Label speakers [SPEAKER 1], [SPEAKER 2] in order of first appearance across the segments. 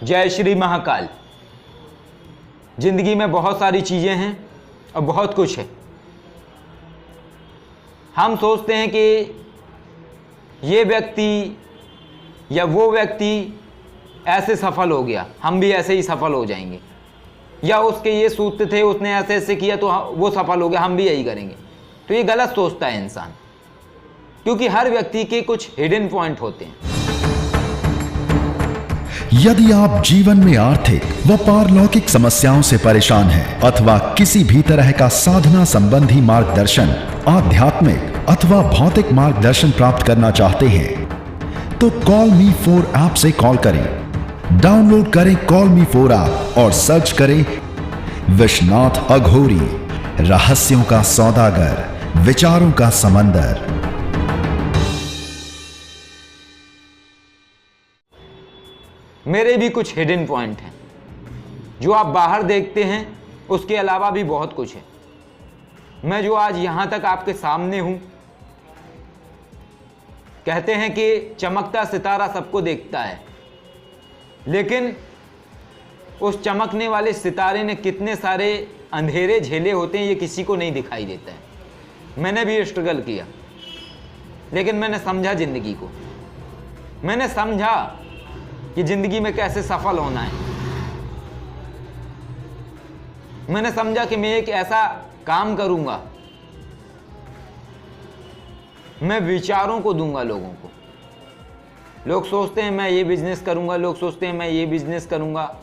[SPEAKER 1] जय श्री महाकाल। जिंदगी में बहुत सारी चीज़ें हैं और बहुत कुछ है। हम सोचते हैं कि ये व्यक्ति या वो व्यक्ति ऐसे सफल हो गया, हम भी ऐसे ही सफल हो जाएंगे, या उसके ये सूत्र थे, उसने ऐसे ऐसे किया तो वो सफल हो गया, हम भी यही करेंगे। तो ये गलत सोचता है इंसान, क्योंकि हर व्यक्ति के कुछ हिडन पॉइंट होते हैं।
[SPEAKER 2] यदि आप जीवन में आर्थिक व पारलौकिक समस्याओं से परेशान हैं अथवा किसी भी तरह का साधना संबंधी मार्गदर्शन, आध्यात्मिक अथवा भौतिक मार्गदर्शन प्राप्त करना चाहते हैं तो कॉल मी 4 ऐप से कॉल करें। डाउनलोड करें कॉल मी 4 ऐप और सर्च करें विश्वनाथ अघोरी, रहस्यों का सौदागर, विचारों का समंदर।
[SPEAKER 1] मेरे भी कुछ हिडन पॉइंट हैं जो आप बाहर देखते हैं, उसके अलावा भी बहुत कुछ है। मैं जो आज यहां तक आपके सामने हूं, कहते हैं कि चमकता सितारा सबको देखता है, लेकिन उस चमकने वाले सितारे ने कितने सारे अंधेरे झेले होते हैं ये किसी को नहीं दिखाई देता है। मैंने भी स्ट्रगल किया, लेकिन मैंने समझा जिंदगी को। मैंने समझा कि जिंदगी में कैसे सफल होना है। मैंने समझा कि मैं एक ऐसा काम करूंगा, मैं विचारों को दूंगा लोगों को। लोग सोचते हैं मैं ये बिजनेस करूंगा, लोग सोचते हैं मैं ये बिजनेस करूंगा।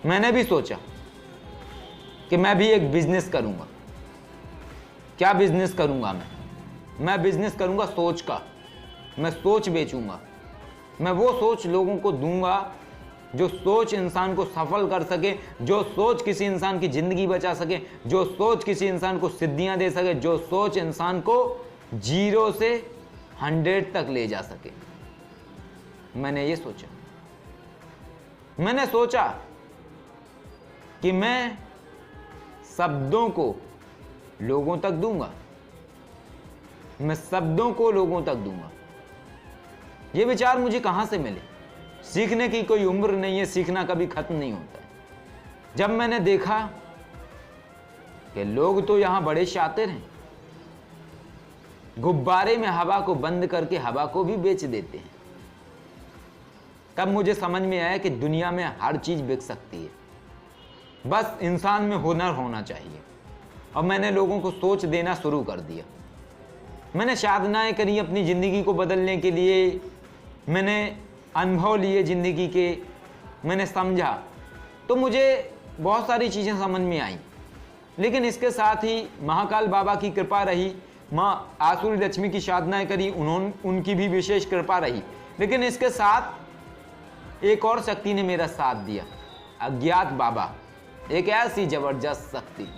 [SPEAKER 1] मैंने भी सोचा कि मैं भी एक बिजनेस करूंगा। क्या बिजनेस करूंगा मैं बिजनेस करूंगा सोच का। मैं सोच बेचूंगा। मैं वो सोच लोगों को दूंगा जो सोच इंसान को सफल कर सके, जो सोच किसी इंसान की जिंदगी बचा सके, जो सोच किसी इंसान को सिद्धियां दे सके, जो सोच इंसान को 0 से 100 तक ले जा सके। मैंने ये सोचा। मैंने सोचा कि मैं शब्दों को लोगों तक दूंगा। मैं शब्दों को लोगों तक दूंगा। ये विचार मुझे कहां से मिले? सीखने की कोई उम्र नहीं है, सीखना कभी खत्म नहीं होता है। जब मैंने देखा कि लोग तो यहां बड़े शातिर हैं, गुब्बारे में हवा को बंद करके हवा को भी बेच देते हैं, तब मुझे समझ में आया कि दुनिया में हर चीज बिक सकती है, बस इंसान में हुनर होना चाहिए। और मैंने लोगों को सोच देना शुरू कर दिया। मैंने साधनाएं करी अपनी जिंदगी को बदलने के लिए। मैंने अनुभव लिए जिंदगी के। मैंने समझा तो मुझे बहुत सारी चीज़ें समझ में आई। लेकिन इसके साथ ही महाकाल बाबा की कृपा रही, माँ आसुरी लक्ष्मी की साधनाएं करी, उनकी भी विशेष कृपा रही। लेकिन इसके साथ एक और शक्ति ने मेरा साथ दिया, अज्ञात बाबा। एक ऐसी जबरदस्त शक्ति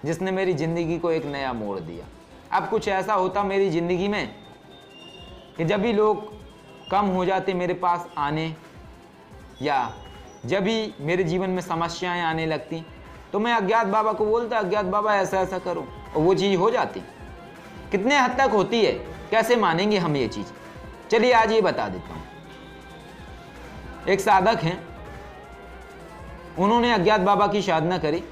[SPEAKER 1] जिसने मेरी जिंदगी को एक नया मोड़ दिया। अब कुछ ऐसा होता मेरी जिंदगी में कि जब भी लोग कम हो जाते मेरे पास आने, या जब भी मेरे जीवन में समस्याएं आने लगती, तो मैं अज्ञात बाबा को बोलता, अज्ञात बाबा ऐसा ऐसा करो, और वो चीज़ हो जाती। कितने हद तक होती है, कैसे मानेंगे हम ये चीज़? चलिए आज ये बता देता हूँ। एक साधक हैं, उन्होंने अज्ञात बाबा की साधना करी।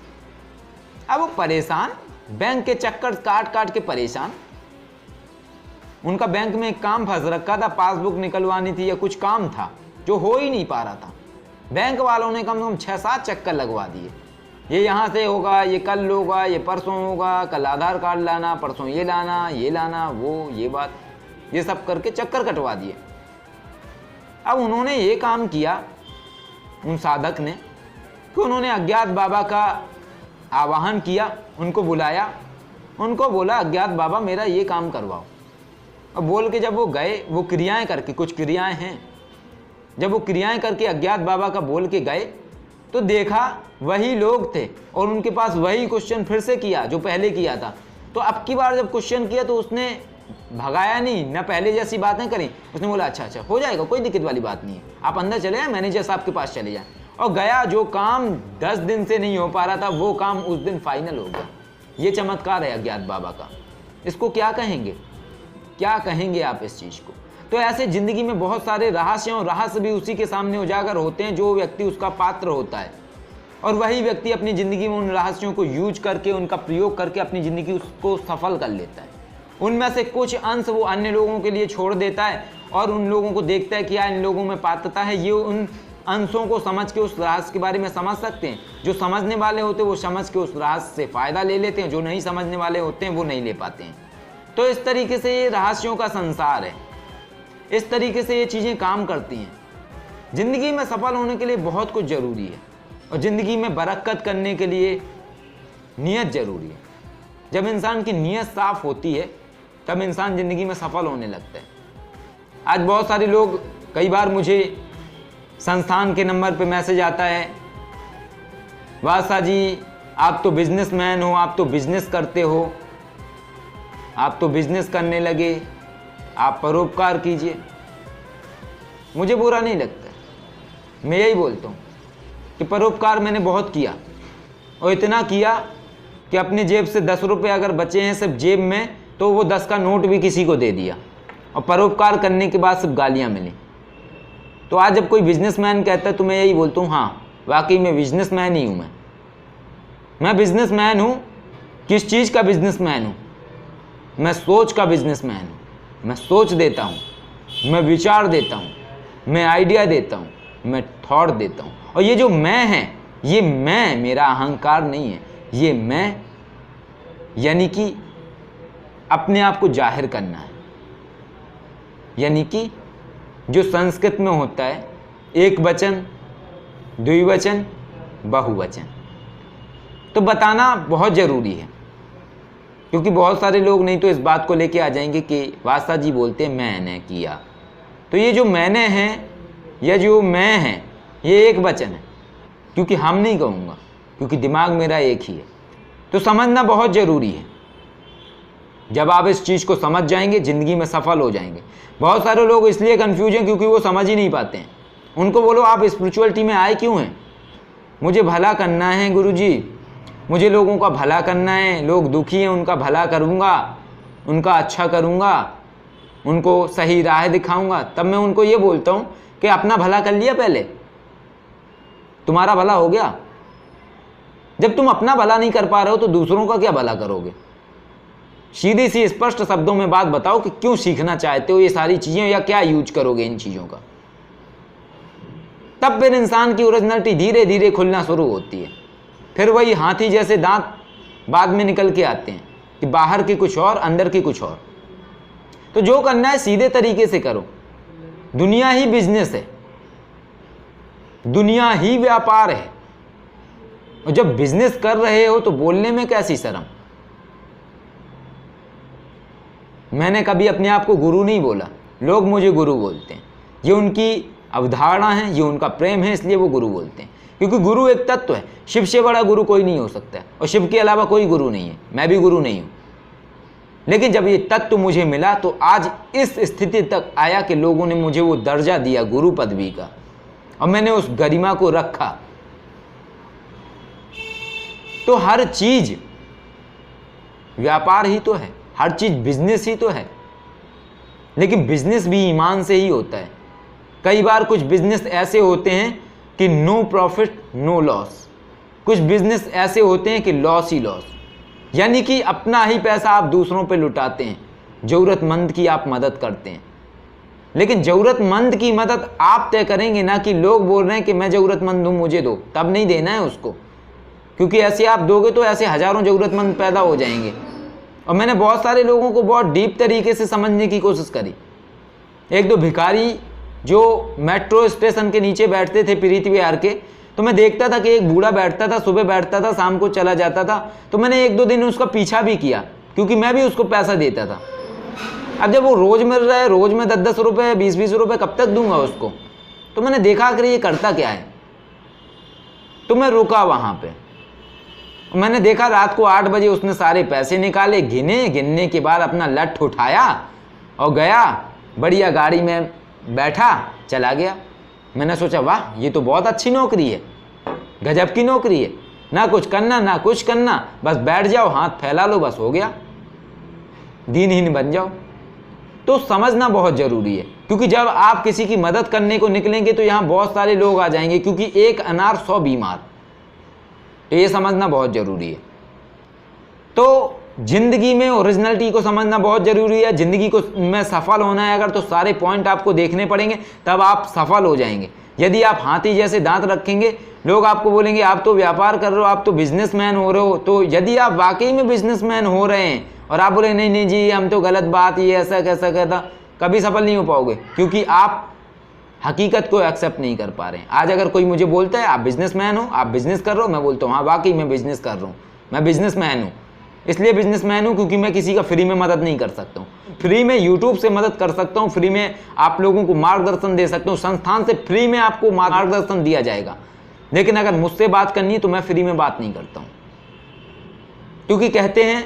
[SPEAKER 1] अब वो परेशान, बैंक के चक्कर काट काट के परेशान। उनका बैंक में एक काम फंस रखा था, पासबुक निकलवानी थी या कुछ काम था जो हो ही नहीं पा रहा था। बैंक वालों ने कम से कम 6-7 चक्कर लगवा दिए। ये यहाँ से होगा, ये कल होगा, ये परसों होगा, कल आधार कार्ड लाना, परसों ये लाना, वो ये बात, ये सब करके चक्कर कटवा दिए। अब उन्होंने ये काम किया, उन साधक ने, कि उन्होंने अज्ञात बाबा का आवाहन किया, उनको बुलाया, उनको बोला अज्ञात बाबा मेरा ये काम करवाओ। अब बोल के जब वो गए, वो क्रियाएं करके, कुछ क्रियाएं हैं, जब वो क्रियाएं करके अज्ञात बाबा का बोल के गए तो देखा वही लोग थे और उनके पास वही क्वेश्चन फिर से किया जो पहले किया था। तो अब की बार जब क्वेश्चन किया तो उसने भगाया नहीं, ना पहले जैसी बातें करी। उसने बोला अच्छा हो जाएगा, कोई दिक्कत वाली बात नहीं है, आप अंदर चले जाए, मैनेजर साहब के पास चले जाए। और गया, जो काम 10 दिन से नहीं हो पा रहा था वो काम उस दिन फाइनल हो गया। ये चमत्कार है अज्ञात बाबा का। इसको क्या कहेंगे? क्या कहेंगे आप इस चीज को? तो ऐसे जिंदगी में बहुत सारे रहस्य और रहस्य भी उसी के सामने उजागर होते हैं जो व्यक्ति उसका पात्र होता है, और वही व्यक्ति अपनी ज़िंदगी में उन रहस्यों को यूज करके, उनका प्रयोग करके अपनी ज़िंदगी उसको सफल कर लेता है। उनमें से कुछ अंश वो अन्य लोगों के लिए छोड़ देता है और उन लोगों को देखता है कि यार इन लोगों में पात्रता है, ये उन अंशों को समझ के उस रहस्य के बारे में समझ सकते हैं। जो समझने वाले होते हैं वो समझ के उस रहस्य से फ़ायदा ले लेते हैं, जो नहीं समझने वाले होते हैं वो नहीं ले पाते हैं। तो इस तरीके से ये रहस्यों का संसार है, इस तरीके से ये चीज़ें काम करती हैं। ज़िंदगी में सफल होने के लिए बहुत कुछ ज़रूरी है, और ज़िंदगी में बरकत करने के लिए नीयत ज़रूरी है। जब इंसान की नीयत साफ़ होती है तब इंसान ज़िंदगी में सफल होने लगता है। आज बहुत सारे लोग, कई बार मुझे संस्थान के नंबर पे मैसेज आता है, वासा जी आप तो बिजनेसमैन हो, आप तो बिजनेस करते हो, आप तो बिजनेस करने लगे, आप परोपकार कीजिए। मुझे बुरा नहीं लगता, मैं यही बोलता हूँ कि परोपकार मैंने बहुत किया, और इतना किया कि अपनी जेब से 10 रुपये अगर बचे हैं सिर्फ जेब में, तो वो 10 का नोट भी किसी को दे दिया, और परोपकार करने के बाद सिर्फ गालियाँ मिली। तो आज जब कोई बिजनेसमैन कहता है तो मैं यही बोलता हूँ, हाँ वाकई में बिजनेसमैन ही हूँ। मैं बिजनेसमैन हूँ। किस चीज़ का बिजनेसमैन हूँ? मैं सोच का बिजनेसमैन हूँ। मैं सोच देता हूँ, मैं विचार देता हूँ, मैं आइडिया देता हूँ, मैं थॉट देता हूँ। और ये जो मैं है, ये मैं मेरा अहंकार नहीं है, ये मैं यानी कि अपने आप को जाहिर करना है। यानी कि जो संस्कृत में होता है एक वचन, द्विवचन, बहुवचन, तो बताना बहुत ज़रूरी है, क्योंकि बहुत सारे लोग नहीं तो इस बात को लेके आ जाएंगे कि वासा जी बोलते हैं मैंने किया। तो ये जो मैंने है या जो मैं है ये एक वचन है, क्योंकि हम नहीं कहूँगा, क्योंकि दिमाग मेरा एक ही है। तो समझना बहुत ज़रूरी है। जब आप इस चीज़ को समझ जाएंगे ज़िंदगी में सफल हो जाएंगे। बहुत सारे लोग इसलिए कंफ्यूज हैं क्योंकि वो समझ ही नहीं पाते हैं। उनको बोलो आप स्पिरिचुअलिटी में आए क्यों हैं? मुझे भला करना है गुरुजी, मुझे लोगों का भला करना है, लोग दुखी हैं उनका भला करूँगा, उनका अच्छा करूँगा, उनको सही राह दिखाऊँगा। तब मैं उनको ये बोलता हूँ कि अपना भला कर लिया पहले, तुम्हारा भला हो गया? जब तुम अपना भला नहीं कर पा रहे हो तो दूसरों का क्या भला करोगे? सीधी सी स्पष्ट शब्दों में बात बताओ कि क्यों सीखना चाहते हो ये सारी चीज़ें, या क्या यूज करोगे इन चीज़ों का। तब फिर इंसान की ओरिजिनलिटी धीरे धीरे खुलना शुरू होती है। फिर वही हाथी जैसे दांत बाद में निकल के आते हैं कि बाहर की कुछ और, अंदर की कुछ और। तो जो करना है सीधे तरीके से करो। दुनिया ही बिजनेस है, दुनिया ही व्यापार है, और जब बिजनेस कर रहे हो तो बोलने में कैसी शर्म। मैंने कभी अपने आप को गुरु नहीं बोला, लोग मुझे गुरु बोलते हैं। ये उनकी अवधारणा है, ये उनका प्रेम है, इसलिए वो गुरु बोलते हैं। क्योंकि गुरु एक तत्व है, शिव से बड़ा गुरु कोई नहीं हो सकता है, और शिव के अलावा कोई गुरु नहीं है। मैं भी गुरु नहीं हूँ, लेकिन जब ये तत्व मुझे मिला तो आज इस स्थिति तक आया कि लोगों ने मुझे वो दर्जा दिया गुरु पदवी का, और मैंने उस गरिमा को रखा। तो हर चीज व्यापार ही तो है, हर चीज बिजनेस ही तो है, लेकिन बिजनेस भी ईमान से ही होता है। कई बार कुछ बिजनेस ऐसे होते हैं कि नो प्रॉफिट नो लॉस, कुछ बिजनेस ऐसे होते हैं कि लॉस ही लॉस, यानी कि अपना ही पैसा आप दूसरों पे लुटाते हैं, ज़रूरतमंद की आप मदद करते हैं। लेकिन ज़रूरतमंद की मदद आप तय करेंगे ना कि लोग बोल रहे हैं कि मैं ज़रूरतमंद हूँ मुझे दो, तब नहीं देना है उसको, क्योंकि ऐसे आप दोगे तो ऐसे हज़ारों ज़रूरतमंद पैदा हो जाएंगे। और मैंने बहुत सारे लोगों को बहुत डीप तरीके से समझने की कोशिश करी। एक दो भिखारी जो मेट्रो स्टेशन के नीचे बैठते थे प्रीति विहार के, तो मैं देखता था कि एक बूढ़ा बैठता था, सुबह बैठता था, शाम को चला जाता था। तो मैंने एक दो दिन उसका पीछा भी किया, क्योंकि मैं भी उसको पैसा देता था। अब जब वो रोज़ मिल रहा है, रोज़ में 10-10 रुपये 20-20 रुपये कब तक दूंगा उसको? तो मैंने देखा आखिर ये करता क्या है, तो मैं रुका वहाँ पे। मैंने देखा रात को 8 बजे उसने सारे पैसे निकाले, गिनने के बाद अपना लठ उठाया और गया, बढ़िया गाड़ी में बैठा, चला गया। मैंने सोचा वाह ये तो बहुत अच्छी नौकरी है, गजब की नौकरी है, ना कुछ करना ना कुछ करना, बस बैठ जाओ, हाथ फैला लो, बस हो गया, दीनहीन बन जाओ। तो समझना बहुत ज़रूरी है, क्योंकि जब आप किसी की मदद करने को निकलेंगे तो यहाँ बहुत सारे लोग आ जाएंगे, क्योंकि एक अनार 100 बीमार, तो ये समझना बहुत ज़रूरी है। तो जिंदगी में ओरिजिनलिटी को समझना बहुत ज़रूरी है। ज़िंदगी को में सफल होना है अगर, तो सारे पॉइंट आपको देखने पड़ेंगे, तब आप सफल हो जाएंगे। यदि आप हाथी जैसे दांत रखेंगे, लोग आपको बोलेंगे आप तो व्यापार कर रहे हो, आप तो बिजनेसमैन हो रहे हो। तो यदि आप वाकई में बिजनेसमैन हो रहे हैं और आप बोले नहीं नहीं जी हम तो गलत बात, ये ऐसा कैसा कहता, कभी सफल नहीं हो पाओगे, क्योंकि आप हकीकत को एक्सेप्ट नहीं कर पा रहे हैं। आज अगर कोई मुझे बोलता है आप बिजनेसमैन हो, आप बिजनेस कर रहे हो, मैं बोलता हूँ हाँ वाकई मैं बिजनेस कर रहा हूँ, मैं बिजनेसमैन हूँ। इसलिए बिजनेसमैन हूँ क्योंकि मैं किसी का फ्री में मदद नहीं कर सकता हूँ। फ्री में यूट्यूब से मदद कर सकता हूँ, फ्री में आप लोगों को मार्गदर्शन दे सकता हूँ, संस्थान से फ्री में आपको मार्गदर्शन दिया जाएगा। लेकिन अगर मुझसे बात करनी है तो मैं फ्री में बात नहीं करता हूँ, क्योंकि कहते हैं,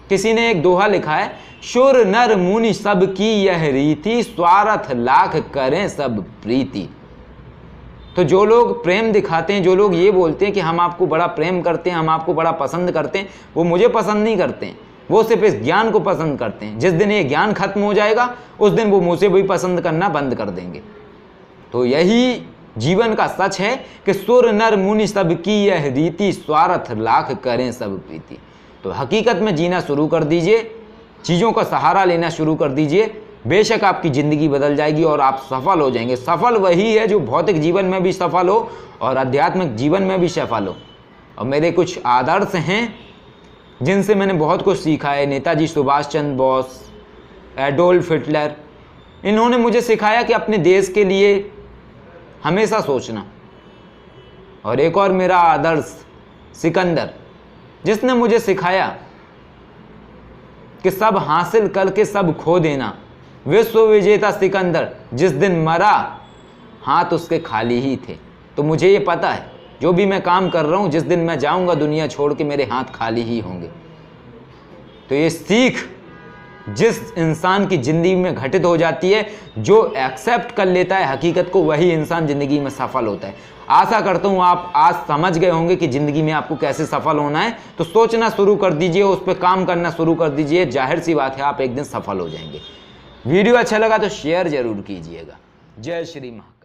[SPEAKER 1] किसी ने एक दोहा लिखा है, शुर नर मुनि सब की यह रीति, स्वार्थ लाख करें सब प्रीति। तो जो लोग प्रेम दिखाते हैं, जो लोग ये बोलते हैं कि हम आपको बड़ा प्रेम करते हैं, हम आपको बड़ा पसंद करते हैं, वो मुझे पसंद नहीं करते हैं, वो सिर्फ इस ज्ञान को पसंद करते हैं। जिस दिन ये ज्ञान खत्म हो जाएगा उस दिन वो मुझे भी पसंद करना बंद कर देंगे। तो यही जीवन का सच है कि सुर नर मुनि सब की यह रीति, स्वार्थ लाख करें सब प्रीति। तो हकीकत में जीना शुरू कर दीजिए, चीज़ों का सहारा लेना शुरू कर दीजिए, बेशक आपकी ज़िंदगी बदल जाएगी और आप सफल हो जाएंगे। सफल वही है जो भौतिक जीवन में भी सफल हो और आध्यात्मिक जीवन में भी सफल हो। और मेरे कुछ आदर्श हैं जिनसे मैंने बहुत कुछ सीखा है। नेताजी सुभाष चंद्र बोस, एडोल्फ हिटलर, इन्होंने मुझे सिखाया कि अपने देश के लिए हमेशा सोचना। और एक और मेरा आदर्श सिकंदर, जिसने मुझे सिखाया कि सब हासिल करके सब खो देना। विश्व विजेता सिकंदर जिस दिन मरा हाथ उसके खाली ही थे। तो मुझे ये पता है जो भी मैं काम कर रहा हूँ, जिस दिन मैं जाऊँगा दुनिया छोड़ के मेरे हाथ खाली ही होंगे। तो ये सीख जिस इंसान की ज़िंदगी में घटित हो जाती है, जो एक्सेप्ट कर लेता है हकीकत को, वही इंसान ज़िंदगी में सफल होता है। आशा करता हूँ आप आज समझ गए होंगे कि ज़िंदगी में आपको कैसे सफल होना है। तो सोचना शुरू कर दीजिए, उस पर काम करना शुरू कर दीजिए, जाहिर सी बात है आप एक दिन सफल हो जाएंगे। वीडियो अच्छा लगा तो शेयर जरूर कीजिएगा। जय श्री महाकाल।